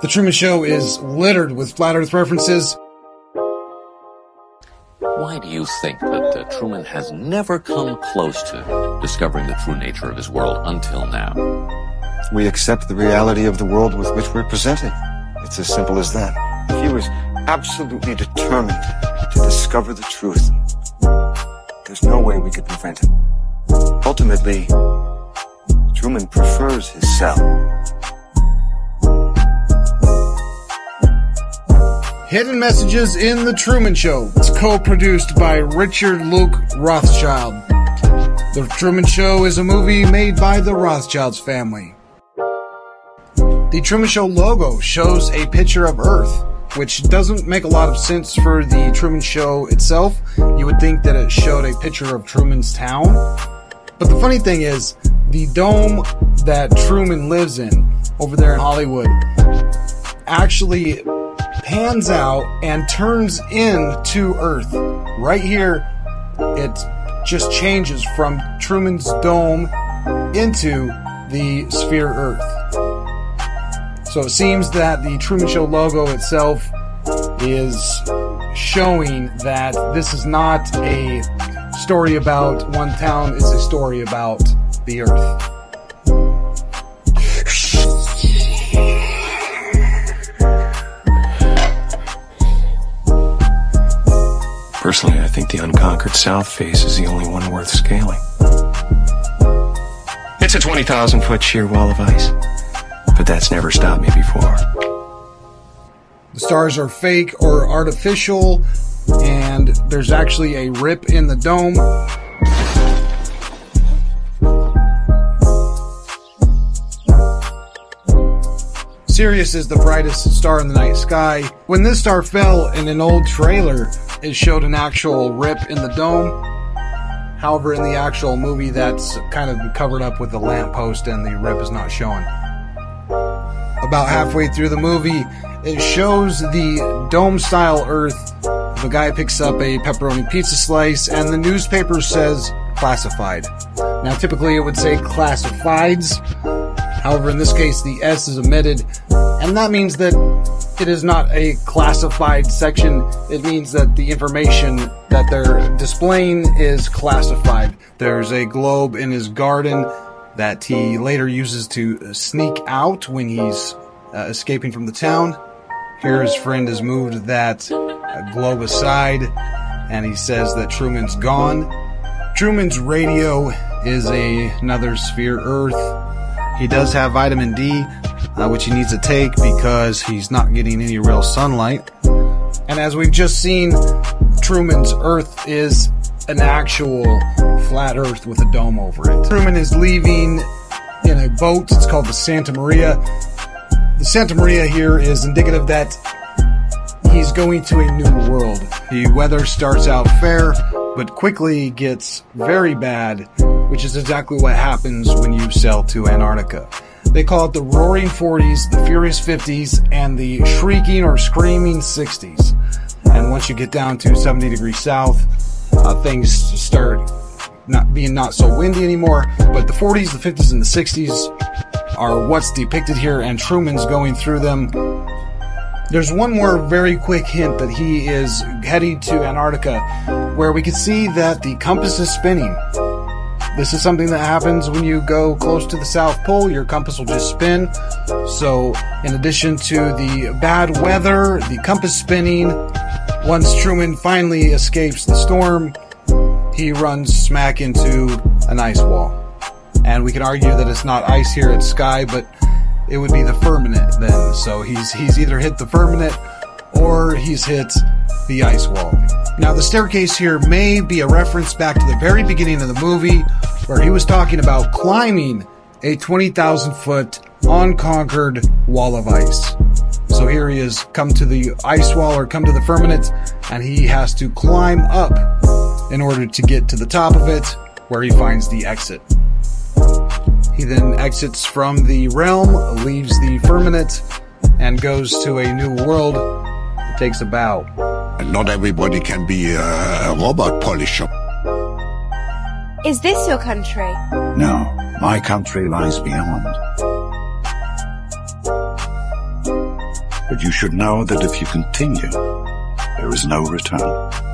The Truman Show is littered with flat Earth references. Why do you think that Truman has never come close to discovering the true nature of his world until now? We accept the reality of the world with which we're presented. It's as simple as that. He was absolutely determined to discover the truth. There's no way we could prevent him. Ultimately, Truman prefers his cell. Hidden Messages in The Truman Show. It's co-produced by Richard Luke Rothschild. The Truman Show is a movie made by the Rothschilds family. The Truman Show logo shows a picture of Earth, which doesn't make a lot of sense for the Truman Show itself. You would think that it showed a picture of Truman's town. But the funny thing is, the dome that Truman lives in over there in Hollywood actually pans out and turns into Earth. Right here, it just changes from Truman's dome into the sphere Earth. So it seems that the Truman Show logo itself is showing that this is not a story about one town, it's a story about the Earth. Personally, I think the unconquered South face is the only one worth scaling. It's a 20,000-foot sheer wall of ice, but that's never stopped me before. The stars are fake or artificial, and there's actually a rip in the dome. Sirius is the brightest star in the night sky. When this star fell in an old trailer, it showed an actual rip in the dome. However, in the actual movie, that's kind of covered up with the lamppost and the rip is not shown. About halfway through the movie, it shows the dome-style Earth. The guy picks up a pepperoni pizza slice and the newspaper says classified. Now, typically it would say classifieds. However, in this case, the S is omitted, and that means that it is not a classified section. It means that the information that they're displaying is classified. There's a globe in his garden that he later uses to sneak out when he's escaping from the town. Here his friend has moved that globe aside, and he says that Truman's gone. Truman's radio is another sphere Earth. He does have vitamin D, which he needs to take because he's not getting any real sunlight. And as we've just seen, Truman's Earth is an actual flat Earth with a dome over it. Truman is leaving in a boat. It's called the Santa Maria. The Santa Maria here is indicative that he's going to a new world. The weather starts out fair, but quickly gets very bad, which is exactly what happens when you sail to Antarctica. They call it the Roaring 40s, the Furious 50s, and the Shrieking or Screaming 60s. And once you get down to 70 degrees south, things start not so windy anymore. But the 40s, the 50s, and the 60s are what's depicted here, and Truman's going through them. There's one more very quick hint that he is heading to Antarctica, where we can see that the compass is spinning. This is something that happens when you go close to the South Pole. Your compass will just spin. So, in addition to the bad weather, the compass spinning, once Truman finally escapes the storm, he runs smack into an ice wall. And we can argue that it's not ice here, it's sky, but it would be the firmament then. So he's either hit the firmament or he's hit the ice wall. Now, the staircase here may be a reference back to the very beginning of the movie, where he was talking about climbing a 20,000-foot unconquered wall of ice. So here he is, come to the ice wall or come to the firmament, and he has to climb up in order to get to the top of it, where he finds the exit. He then exits from the realm, leaves the firmament, and goes to a new world. He takes a bow. Not everybody can be a robot polisher. Is this your country? No, my country lies beyond. But you should know that if you continue, there is no return.